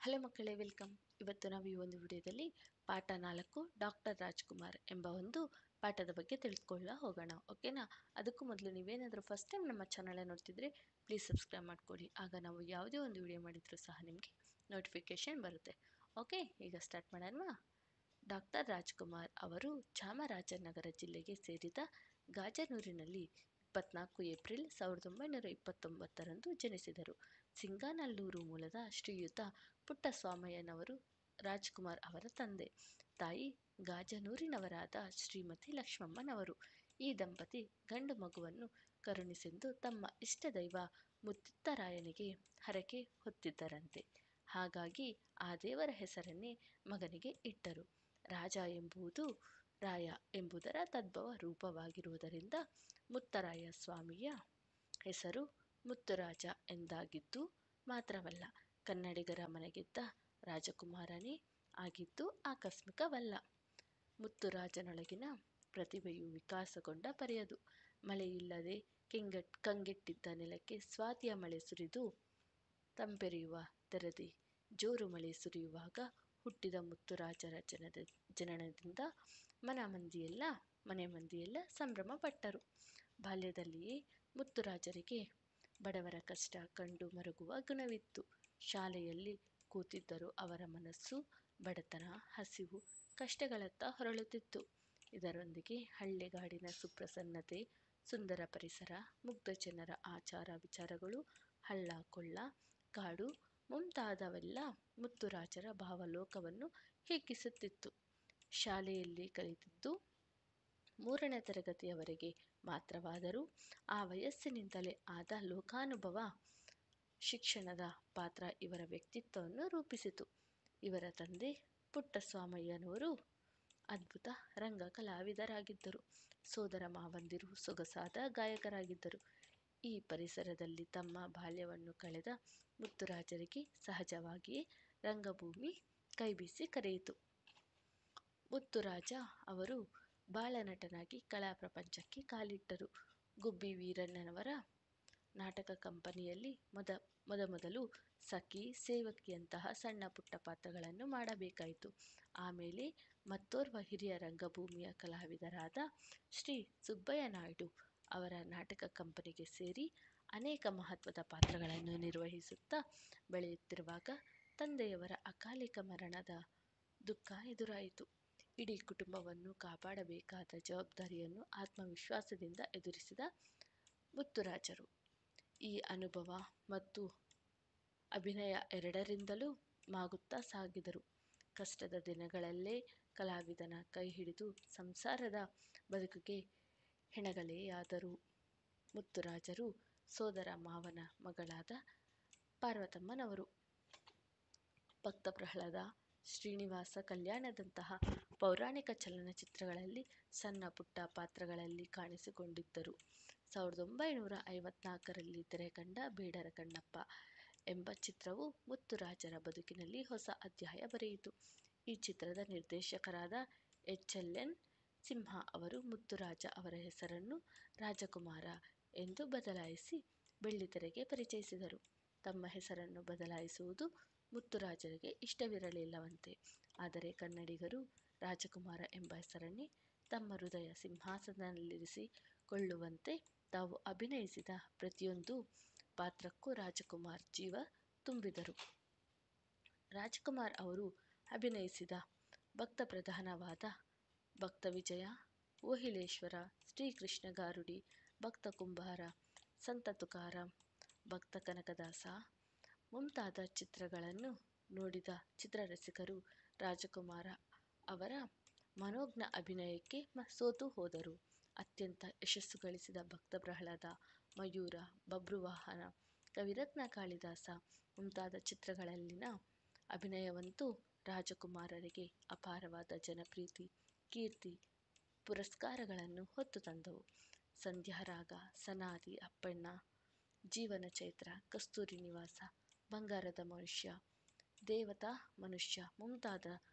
Hello ಮಕ್ಕಳೇ, welcome. ಇವತ್ತು ನಾವು ಈ ಒಂದು ವಿಡಿಯೋದಲ್ಲಿ ಪಾಠ 4 ಡಾಕ್ಟರ್ ರಾಜ್ಕುಮಾರ್ ಎಂಬ ಒಂದು ಪಾಠದ ಬಗ್ಗೆ ತಿಳಿದುಕೊಳ್ಳ ಹೋಗೋಣ. ಓಕೆನಾ? ಅದಕ್ಕೂ ಮೊದಲು ನೀವೇನಾದರೂ ಫಸ್ಟ್ ಟೈಮ್ ನಮ್ಮ ಚಾನಲ್ ನೋಡ್ತಿದ್ರೆ ಪ್ಲೀಸ್ ಸಬ್ಸ್ಕ್ರೈಬ್ ಮಾಡ್ಕೊಳ್ಳಿ. ಆಗ ನಾವು ಯಾವುದೇ ಒಂದು ವಿಡಿಯೋ ಮಾಡಿದರೂ ಸಹ ನಿಮಗೆ ನೋಟಿಫಿಕೇಶನ್ ಬರುತ್ತೆ. ಓಕೆ, ಈಗ ಸ್ಟಾರ್ಟ್ ಮಾಡೋಣ. ಡಾಕ್ಟರ್ ರಾಜ್ಕುಮಾರ್ ಅವರು ಚಾಮರಾಜನಗರ ಜಿಲ್ಲೆಗೆ ಸೇರಿದ ಗಾಜನೂರಿನಲ್ಲಿ 24 ಏಪ್ರಿಲ್ 1929ರಂದು ಜನಿಸಿದರು. ಸಿಂಗಾನಲ್ಲೂರು ಮೂಲದ ಶ್ರೀಯುತ ಪುಟ್ಟಸ್ವಾಮಯ್ಯನವರು ರಾಜ್ಕುಮಾರ್ ಅವರ ತಂದೆ. ತಾಯಿ ಗಾಜನೂರಿನವರಾದ ಶ್ರೀಮತಿ ಲಕ್ಷ್ಮಮ್ಮನವರು. ಈ ದಂಪತಿ ಗಂಡು ಮಗುವನ್ನು ಕರುಣಿಸೆಂದು ತಮ್ಮ ಇಷ್ಟದೈವ ಮುತ್ತುರಾಯನಿಗೆ ಹರಕೆ ಹೊತ್ತಿದ್ದರಂತೆ. ಹಾಗಾಗಿ ಆ ದೇವರ ಹೆಸರನ್ನೇ ಮಗನಿಗೆ ಇಟ್ಟರು. ರಾಜ ಎಂಬುದು ರಾಯ ಎಂಬುದರ ತದ್ಭವ ರೂಪವಾಗಿರುವುದರಿಂದ ಮುತ್ತರಾಯ ಸ್ವಾಮಿಯ ಹೆಸರು ಮುತ್ತುರಾಜ ಎಂದಾಗಿದ್ದು ಮಾತ್ರವಲ್ಲ, ಕನ್ನಡಿಗರ ಮನೆಗೆದ್ದ ರಾಜಕುಮಾರನೇ ಆಗಿದ್ದು ಆಕಸ್ಮಿಕವಲ್ಲ. ಮುತ್ತುರಾಜನೊಳಗಿನ ಪ್ರತಿಭೆಯು ವಿಕಾಸಗೊಂಡ ಪರೆಯದು. ಮಳೆಯಿಲ್ಲದೆ ಕಂಗೆಟ್ಟಿದ್ದ ನೆಲಕ್ಕೆ ಸ್ವಾತಿಯ ಮಳೆ ಸುರಿದು ತಂಪೆರೆಯುವ ತೆರದಿ ಜೋರು ಮಳೆ ಸುರಿಯುವಾಗ ಹುಟ್ಟಿದ ಮುತ್ತುರಾಜರ ಜನನದಿಂದ ಮನೆ ಮಂದಿಯೆಲ್ಲ ಸಂಭ್ರಮ ಪಟ್ಟರು. ಬಾಲ್ಯದಲ್ಲಿಯೇ ಮುತ್ತುರಾಜರಿಗೆ ಬಡವರ ಕಷ್ಟ ಕಂಡು ಮರುಗುವ ಗುಣವಿತ್ತು. ಶಾಲೆಯಲ್ಲಿ ಕೂತಿದ್ದರೂ ಅವರ ಮನಸ್ಸು ಬಡತನ, ಹಸಿವು, ಕಷ್ಟಗಳತ್ತ ಹೊರಳುತ್ತಿತ್ತು. ಇದರೊಂದಿಗೆ ಹಳ್ಳಿಗಾಡಿನ ಸುಪ್ರಸನ್ನತೆ, ಸುಂದರ ಪರಿಸರ, ಮುಗ್ಧ ಜನರ ಆಚಾರ ವಿಚಾರಗಳು, ಹಳ್ಳ ಕೊಳ್ಳ, ಕಾಡು ಮುಂತಾದವೆಲ್ಲ ಮುತ್ತುರಾಜರ ಭಾವಲೋಕವನ್ನು ಹಿಗ್ಗಿಸುತ್ತಿತ್ತು. ಶಾಲೆಯಲ್ಲಿ ಕಲಿತಿದ್ದು 3ನೇ ತರಗತಿಯವರೆಗೆ ಮಾತ್ರವಾದರೂ ಆ ವಯಸ್ಸಿನಿಂದಲೇ ಆದ ಲೋಕಾನುಭವ ಶಿಕ್ಷಣದ ಪಾತ್ರ ಇವರ ವ್ಯಕ್ತಿತ್ವವನ್ನು ರೂಪಿಸಿತು. ಇವರ ತಂದೆ ಪುಟ್ಟಸ್ವಾಮಯ್ಯನವರು ಅದ್ಭುತ ರಂಗ ಕಲಾವಿದರಾಗಿದ್ದರು. ಸೋದರ ಮಾವಂದಿರು ಸೊಗಸಾದ ಗಾಯಕರಾಗಿದ್ದರು. ಈ ಪರಿಸರದಲ್ಲಿ ತಮ್ಮ ಬಾಲ್ಯವನ್ನು ಕಳೆದ ಮುತ್ತುರಾಜರಿಗೆ ಸಹಜವಾಗಿಯೇ ರಂಗಭೂಮಿ ಕೈಬೀಸಿ ಕರೆಯಿತು. ಮುತ್ತುರಾಜ ಅವರು ಬಾಲನಟನಾಗಿ ಕಲಾ ಪ್ರಪಂಚಕ್ಕೆ ಕಾಲಿಟ್ಟರು. ಗುಬ್ಬಿ ವೀರಣ್ಣನವರ ನಾಟಕ ಕಂಪನಿಯಲ್ಲಿ ಮೊದಮೊದಲು ಸಖಿ, ಸೇವಕಿಯಂತಹ ಸಣ್ಣ ಪುಟ್ಟ ಪಾತ್ರಗಳನ್ನು ಮಾಡಬೇಕಾಯಿತು. ಆಮೇಲೆ ಮತ್ತೋರ್ವ ಹಿರಿಯ ರಂಗಭೂಮಿಯ ಕಲಾವಿದರಾದ ಶ್ರೀ ಸುಬ್ಬಯ್ಯ ನಾಯ್ಡು ಅವರ ನಾಟಕ ಕಂಪನಿಗೆ ಸೇರಿ ಅನೇಕ ಮಹತ್ವದ ಪಾತ್ರಗಳನ್ನು ನಿರ್ವಹಿಸುತ್ತಾ ಬೆಳೆಯುತ್ತಿರುವಾಗ ತಂದೆಯವರ ಅಕಾಲಿಕ ಮರಣದ ದುಃಖ ಎದುರಾಯಿತು. ಇಡೀ ಕುಟುಂಬವನ್ನು ಕಾಪಾಡಬೇಕಾದ ಜವಾಬ್ದಾರಿಯನ್ನು ಆತ್ಮವಿಶ್ವಾಸದಿಂದ ಎದುರಿಸಿದ ಮುತ್ತುರಾಜರು ಈ ಅನುಭವ ಮತ್ತು ಅಭಿನಯ ಎರಡರಿಂದಲೂ ಮಾಗುತ್ತಾ ಸಾಗಿದರು. ಕಷ್ಟದ ದಿನಗಳಲ್ಲೇ ಕಲಾವಿದನ ಕೈ ಹಿಡಿದು ಸಂಸಾರದ ಬದುಕಿಗೆ ಹೆಣಗಲೆಯಾದರು. ಮುತ್ತುರಾಜರು ಸೋದರ ಮಾವನ ಮಗಳಾದ ಪಾರ್ವತಮ್ಮನವರು. ಭಕ್ತ ಪ್ರಹ್ಲಾದ, ಶ್ರೀನಿವಾಸ ಕಲ್ಯಾಣದಂತಹ ಪೌರಾಣಿಕ ಚಲನಚಿತ್ರಗಳಲ್ಲಿ ಸಣ್ಣ ಪುಟ್ಟ ಪಾತ್ರಗಳಲ್ಲಿ ಕಾಣಿಸಿಕೊಂಡಿದ್ದರು. 1954ರಲ್ಲಿ ತೆರೆಕಂಡ ಬೇಡರ ಕಣ್ಣಪ್ಪ ಎಂಬ ಚಿತ್ರವು ಮುತ್ತುರಾಜರ ಬದುಕಿನಲ್ಲಿ ಹೊಸ ಅಧ್ಯಾಯ ಬರೆಯಿತು. ಈ ಚಿತ್ರದ ನಿರ್ದೇಶಕರಾದ ಎಚ್.ಎಲ್.ಎನ್. ಸಿಂಹ ಅವರು ಮುತ್ತುರಾಜ ಅವರ ಹೆಸರನ್ನು ರಾಜಕುಮಾರ ಎಂದು ಬದಲಾಯಿಸಿ ಬೆಳ್ಳಿತೆರೆಗೆ ಪರಿಚಯಿಸಿದರು. ತಮ್ಮ ಹೆಸರನ್ನು ಬದಲಾಯಿಸುವುದು ಮುತ್ತುರಾಜರಿಗೆ ಇಷ್ಟವಿರಲಿಲ್ಲವಂತೆ. ಆದರೆ ಕನ್ನಡಿಗರು ರಾಜಕುಮಾರ ಎಂಬ ಹೆಸರನ್ನೇ ತಮ್ಮ ಹೃದಯ ಸಿಂಹಾಸನದಲ್ಲಿರಿಸಿಕೊಳ್ಳುವಂತೆ ತಾವು ಅಭಿನಯಿಸಿದ ಪ್ರತಿಯೊಂದು ಪಾತ್ರಕ್ಕೂ ರಾಜಕುಮಾರ್ ಜೀವ ತುಂಬಿದರು. ರಾಜ್ಕುಮಾರ್ ಅವರು ಅಭಿನಯಿಸಿದ ಭಕ್ತಪ್ರಧಾನವಾದ ಭಕ್ತ ವಿಜಯ, ಓಹಿಲೇಶ್ವರ, ಶ್ರೀಕೃಷ್ಣ ಗಾರುಡಿ, ಭಕ್ತ ಕುಂಬಾರ, ಸಂತ ತುಕಾರಾಂ, ಭಕ್ತ ಕನಕದಾಸ ಮುಂತಾದ ಚಿತ್ರಗಳನ್ನು ನೋಡಿದ ಚಿತ್ರರಸಿಕರು ರಾಜಕುಮಾರ ಅವರ ಮನೋಜ್ಞ ಅಭಿನಯಕ್ಕೆ ಸೋತು ಹೋದರು. ಅತ್ಯಂತ ಯಶಸ್ಸು ಗಳಿಸಿದ ಭಕ್ತ ಪ್ರಹ್ಲಾದ, ಮಯೂರ, ಬಬ್ರುವಾಹನ, ಕವಿರತ್ನ ಕಾಳಿದಾಸ ಮುಂತಾದ ಚಿತ್ರಗಳಲ್ಲಿನ ಅಭಿನಯವಂತೂ ರಾಜಕುಮಾರರಿಗೆ ಅಪಾರವಾದ ಜನಪ್ರೀತಿ, ಕೀರ್ತಿ, ಪುರಸ್ಕಾರಗಳನ್ನು ಹೊತ್ತು ತಂದವು. ಸಂಧ್ಯಾರಾಗ, ಸನಾದಿ, ಅಪ್ಪಣ್ಣ, ಜೀವನ ಚೈತ್ರ, ಕಸ್ತೂರಿ ನಿವಾಸ, ಬಂಗಾರದ ಮನುಷ್ಯ, ದೇವತಾ ಮನುಷ್ಯ ಮುಂತಾದ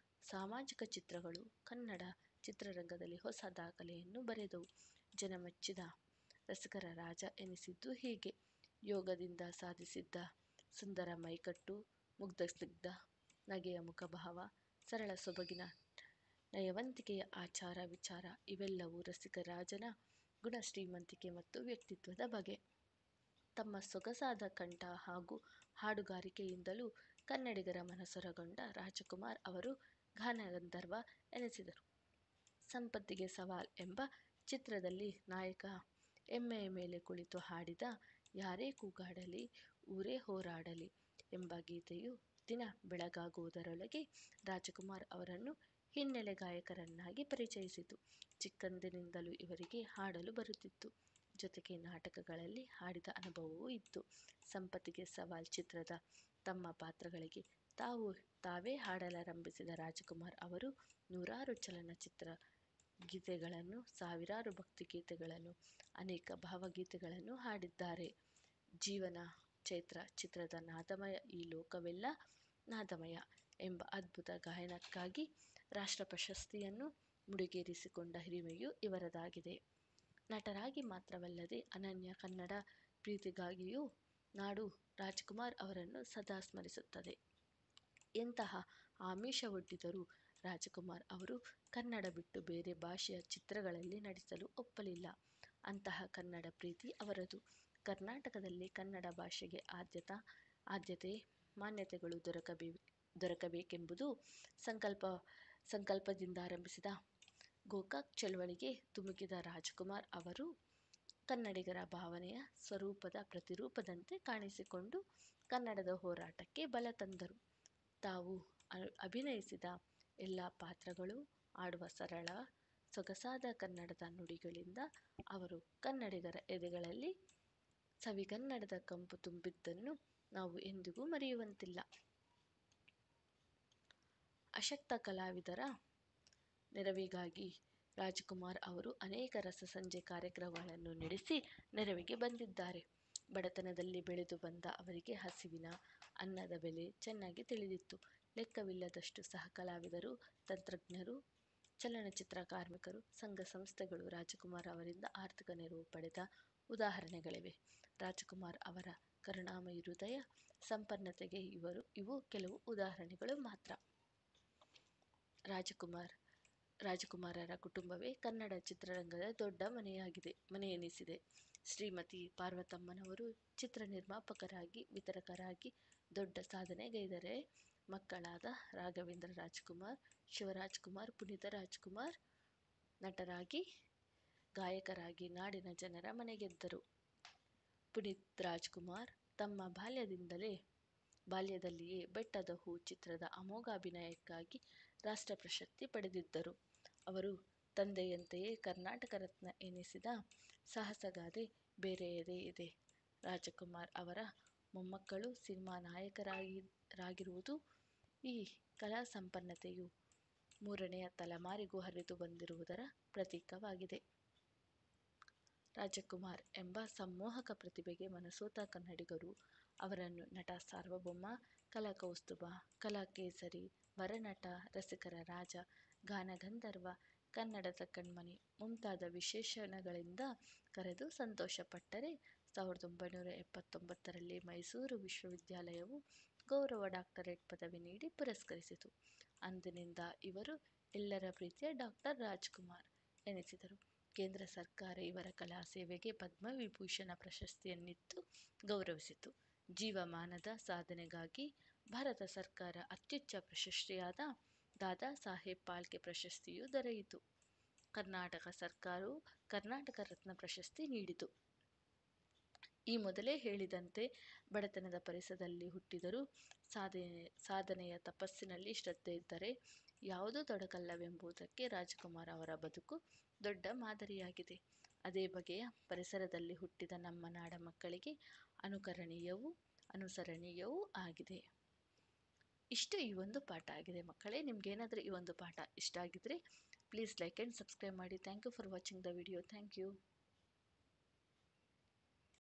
ಸಾಮಾಜಿಕ ಚಿತ್ರಗಳು ಕನ್ನಡ ಚಿತ್ರರಂಗದಲ್ಲಿ ಹೊಸ ದಾಖಲೆಯನ್ನು ಬರೆದವು. ಜನಮೆಚ್ಚಿದ ರಸಿಕರ ರಾಜ ಎನಿಸಿದ್ದು ಹೀಗೆ. ಯೋಗದಿಂದ ಸಾಧಿಸಿದ್ದ ಸುಂದರ ಮೈಕಟ್ಟು, ಮುಗ್ಧ ಸ್ನಿಗ್ಧ ನಗೆಯ ಮುಖಭಾವ, ಸರಳ ಸೊಬಗಿನ ನಯವಂತಿಕೆಯ ಆಚಾರ ವಿಚಾರ ಇವೆಲ್ಲವೂ ರಸಿಕರಾಜನ ಗುಣ ಶ್ರೀಮಂತಿಕೆ ಮತ್ತು ವ್ಯಕ್ತಿತ್ವದ ಬಗೆ. ತಮ್ಮ ಸೊಗಸಾದ ಕಂಠ ಹಾಗೂ ಹಾಡುಗಾರಿಕೆಯಿಂದಲೂ ಕನ್ನಡಿಗರ ಮನಸೊರಗೊಂಡ ರಾಜಕುಮಾರ್ ಅವರು ಗಾನಗಂಧರ್ವ ಎನಿಸಿದರು. ಸಂಪತ್ತಿಗೆ ಸವಾಲ್ ಎಂಬ ಚಿತ್ರದಲ್ಲಿ ನಾಯಕ ಎಮ್ಮೆಯ ಮೇಲೆ ಕುಳಿತು ಹಾಡಿದ ಯಾರೇ ಕೂಗಾಡಲಿ ಊರೇ ಹೋರಾಡಲಿ ಎಂಬ ಗೀತೆಯು ದಿನ ಬೆಳಗಾಗುವುದರೊಳಗೆ ರಾಜಕುಮಾರ್ ಅವರನ್ನು ಹಿನ್ನೆಲೆ ಗಾಯಕರನ್ನಾಗಿ ಪರಿಚಯಿಸಿತು. ಚಿಕ್ಕಂದಿನಿಂದಲೂ ಇವರಿಗೆ ಹಾಡಲು ಬರುತ್ತಿತ್ತು. ಜೊತೆಗೆ ನಾಟಕಗಳಲ್ಲಿ ಹಾಡಿದ ಅನುಭವವೂ ಇತ್ತು. ಸಂಪತ್ತಿಗೆ ಸವಾಲ್ ಚಿತ್ರದ ತಮ್ಮ ಪಾತ್ರಗಳಿಗೆ ತಾವೇ ಹಾಡಲಾರಂಭಿಸಿದ ರಾಜಕುಮಾರ್ ಅವರು ನೂರಾರು ಚಲನಚಿತ್ರ ಗೀತೆಗಳನ್ನು, ಸಾವಿರಾರು ಭಕ್ತಿಗೀತೆಗಳನ್ನು, ಅನೇಕ ಭಾವಗೀತೆಗಳನ್ನು ಹಾಡಿದ್ದಾರೆ. ಜೀವನ ಚೈತ್ರ ಚಿತ್ರದ ನಾದಮಯ ಈ ಲೋಕವೆಲ್ಲ ನಾದಮಯ ಎಂಬ ಅದ್ಭುತ ಗಾಯನಕ್ಕಾಗಿ ರಾಷ್ಟ್ರ ಪ್ರಶಸ್ತಿಯನ್ನು ಮುಡಿಗೇರಿಸಿಕೊಂಡ ಹಿರಿಮೆಯೂ ಇವರದಾಗಿದೆ. ನಟರಾಗಿ ಮಾತ್ರವಲ್ಲದೆ ಅನನ್ಯ ಕನ್ನಡ ಪ್ರೀತಿಗಾಗಿಯೂ ನಾಡು ರಾಜಕುಮಾರ್ ಅವರನ್ನು ಸದಾ ಸ್ಮರಿಸುತ್ತದೆ. ಎಂತಹ ಆಮಿಷವೊಡ್ಡಿದರೂ ರಾಜಕುಮಾರ್ ಅವರು ಕನ್ನಡ ಬಿಟ್ಟು ಬೇರೆ ಭಾಷೆಯ ಚಿತ್ರಗಳಲ್ಲಿ ನಟಿಸಲು ಒಪ್ಪಲಿಲ್ಲ. ಅಂತಹ ಕನ್ನಡ ಪ್ರೀತಿ ಅವರದು. ಕರ್ನಾಟಕದಲ್ಲಿ ಕನ್ನಡ ಭಾಷೆಗೆ ಆದ್ಯತೆ ಮಾನ್ಯತೆಗಳು ದೊರಕಬೇಕೆಂಬುದು ಸಂಕಲ್ಪದಿಂದಾರಂಭಿಸಿದ ಗೋಕಾಕ್ ಚಳವಳಿಗೆ ಧುಮುಕಿದ ರಾಜಕುಮಾರ್ ಅವರು ಕನ್ನಡಿಗರ ಭಾವನೆಯ ಸ್ವರೂಪದ ಪ್ರತಿರೂಪದಂತೆ ಕಾಣಿಸಿಕೊಂಡು ಕನ್ನಡದ ಹೋರಾಟಕ್ಕೆ ಬಲ ತಂದರು. ತಾವು ಅಭಿನಯಿಸಿದ ಎಲ್ಲ ಪಾತ್ರಗಳು ಆಡುವ ಸರಳ ಸೊಗಸಾದ ಕನ್ನಡದ ನುಡಿಗಳಿಂದ ಅವರು ಕನ್ನಡಿಗರ ಎದೆಗಳಲ್ಲಿ ಸವಿಗನ್ನಡದ ಕಂಪು ತುಂಬಿದ್ದನ್ನು ನಾವು ಎಂದಿಗೂ ಮರೆಯುವಂತಿಲ್ಲ. ಅಶಕ್ತ ಕಲಾವಿದರ ನೆರವಿಗಾಗಿ ರಾಜಕುಮಾರ್ ಅವರು ಅನೇಕ ರಸಸಂಜೆ ಕಾರ್ಯಕ್ರಮಗಳನ್ನು ನಡೆಸಿ ನೆರವಿಗೆ ಬಂದಿದ್ದಾರೆ. ಬಡತನದಲ್ಲಿ ಬೆಳೆದು ಬಂದ ಅವರಿಗೆ ಹಸಿವಿನ ಅನ್ನದ ಬೆಲೆ ಚೆನ್ನಾಗಿ ತಿಳಿದಿತ್ತು. ಲೆಕ್ಕವಿಲ್ಲದಷ್ಟು ಸಹ ಕಲಾವಿದರು, ತಂತ್ರಜ್ಞರು, ಚಲನಚಿತ್ರ ಕಾರ್ಮಿಕರು, ಸಂಘ ಸಂಸ್ಥೆಗಳು ರಾಜಕುಮಾರ್ ಅವರಿಂದ ಆರ್ಥಿಕ ನೆರವು ಪಡೆದ ಉದಾಹರಣೆಗಳಿವೆ. ರಾಜಕುಮಾರ್ ಅವರ ಕರುಣಾಮಯಿ ಹೃದಯ ಸಂಪನ್ನತೆಗೆ ಇವು ಕೆಲವು ಉದಾಹರಣೆಗಳು ಮಾತ್ರ. ರಾಜಕುಮಾರರ ಕುಟುಂಬವೇ ಕನ್ನಡ ಚಿತ್ರರಂಗದ ದೊಡ್ಡ ಮನೆಯೆನಿಸಿದೆ. ಶ್ರೀಮತಿ ಪಾರ್ವತಮ್ಮನವರು ಚಿತ್ರ ನಿರ್ಮಾಪಕರಾಗಿ, ವಿತರಕರಾಗಿ ದೊಡ್ಡ ಸಾಧನೆಗೈದರೆ, ಮಕ್ಕಳಾದ ರಾಘವೇಂದ್ರ ರಾಜ್ಕುಮಾರ್, ಶಿವರಾಜ್ ಕುಮಾರ್, ಪುನೀತ್ ರಾಜ್ಕುಮಾರ್ ನಟರಾಗಿ, ಗಾಯಕರಾಗಿ ನಾಡಿನ ಜನರ ಮನಗೆದ್ದರು. ಪುನೀತ್ ರಾಜ್ಕುಮಾರ್ ತಮ್ಮ ಬಾಲ್ಯದಲ್ಲಿಯೇ ಬೆಟ್ಟದ ಹೂ ಚಿತ್ರದ ಅಮೋಘ ಅಭಿನಯಕ್ಕಾಗಿ ರಾಷ್ಟ್ರ ಪ್ರಶಸ್ತಿ ಪಡೆದಿದ್ದರು. ಅವರು ತಂದೆಯಂತೆಯೇ ಕರ್ನಾಟಕ ರತ್ನ ಎನಿಸಿದ ಸಾಹಸಗಾಥೆ ಬೇರೆಯದೇ ಇದೆ. ರಾಜಕುಮಾರ್ ಅವರ ಮೊಮ್ಮಕ್ಕಳು ಸಿನಿಮಾ ನಾಯಕರಾಗಿರುವುದು ಈ ಕಲಾ ಸಂಪನ್ನತೆಯು ಮೂರನೆಯ ತಲೆಮಾರಿಗೂ ಹರಿದು ಬಂದಿರುವುದರ ಪ್ರತೀಕವಾಗಿದೆ. ರಾಜಕುಮಾರ್ ಎಂಬ ಸಂಮೋಹಕ ಪ್ರತಿಭೆಗೆ ಮನಸೋತ ಕನ್ನಡಿಗರು ಅವರನ್ನು ನಟ ಸಾರ್ವಭೌಮ, ಕಲಾಕೌಸ್ತುಭ, ಕಲಾಕೇಸರಿ, ವರನಟ, ರಸಿಕರ ರಾಜ, ಗಾನಗಂಧರ್ವ, ಕನ್ನಡದ ಕಣ್ಮಣಿ ಮುಂತಾದ ವಿಶೇಷಣಗಳಿಂದ ಕರೆದು ಸಂತೋಷಪಟ್ಟರೆ, 1979ರಲ್ಲಿ ಮೈಸೂರು ವಿಶ್ವವಿದ್ಯಾಲಯವು ಗೌರವ ಡಾಕ್ಟರೇಟ್ ಪದವಿ ನೀಡಿ ಪುರಸ್ಕರಿಸಿತು. ಅಂದಿನಿಂದ ಇವರು ಎಲ್ಲರ ಪ್ರೀತಿಯ ಡಾಕ್ಟರ್ ರಾಜ್ಕುಮಾರ್ ಎನಿಸಿದರು. ಕೇಂದ್ರ ಸರ್ಕಾರ ಇವರ ಕಲಾ ಸೇವೆಗೆ ಪದ್ಮವಿಭೂಷಣ ಪ್ರಶಸ್ತಿಯನ್ನಿತ್ತು ಗೌರವಿಸಿತು. ಜೀವಮಾನದ ಸಾಧನೆಗಾಗಿ ಭಾರತ ಸರ್ಕಾರ ಅತ್ಯುಚ್ಚ ಪ್ರಶಸ್ತಿಯಾದ ದಾದಾ ಸಾಹೇಬ್ ಫಾಲ್ಕೆ ಪ್ರಶಸ್ತಿಯೂ ದೊರೆಯಿತು. ಕರ್ನಾಟಕ ಸರ್ಕಾರವು ಕರ್ನಾಟಕ ರತ್ನ ಪ್ರಶಸ್ತಿ ನೀಡಿತು. ಈ ಮೊದಲೇ ಹೇಳಿದಂತೆ ಬಡತನದ ಪರಿಸರದಲ್ಲಿ ಹುಟ್ಟಿದರೂ ಸಾಧನೆಯ ತಪಸ್ಸಿನಲ್ಲಿ ಶ್ರದ್ಧೆ ಇದ್ದರೆ ಯಾವುದೂ ತೊಡಕಲ್ಲವೆಂಬುದಕ್ಕೆ ರಾಜಕುಮಾರ್ ಅವರ ಬದುಕು ದೊಡ್ಡ ಮಾದರಿಯಾಗಿದೆ. ಅದೇ ಬಗೆಯ ಪರಿಸರದಲ್ಲಿ ಹುಟ್ಟಿದ ನಮ್ಮ ನಾಡ ಮಕ್ಕಳಿಗೆ ಅನುಸರಣೀಯವೂ ಆಗಿದೆ. ಇಷ್ಟು ಈ ಒಂದು ಪಾಠ ಆಗಿದೆ ಮಕ್ಕಳೇ. ನಿಮ್ಗೇನಾದರೂ ಈ ಒಂದು ಪಾಠ ಇಷ್ಟ ಆಗಿದ್ರೆ ಪ್ಲೀಸ್ ಲೈಕ್ ಆ್ಯಂಡ್ ಸಬ್ಸ್ಕ್ರೈಬ್ ಮಾಡಿ. Thank you for watching the video. Thank you.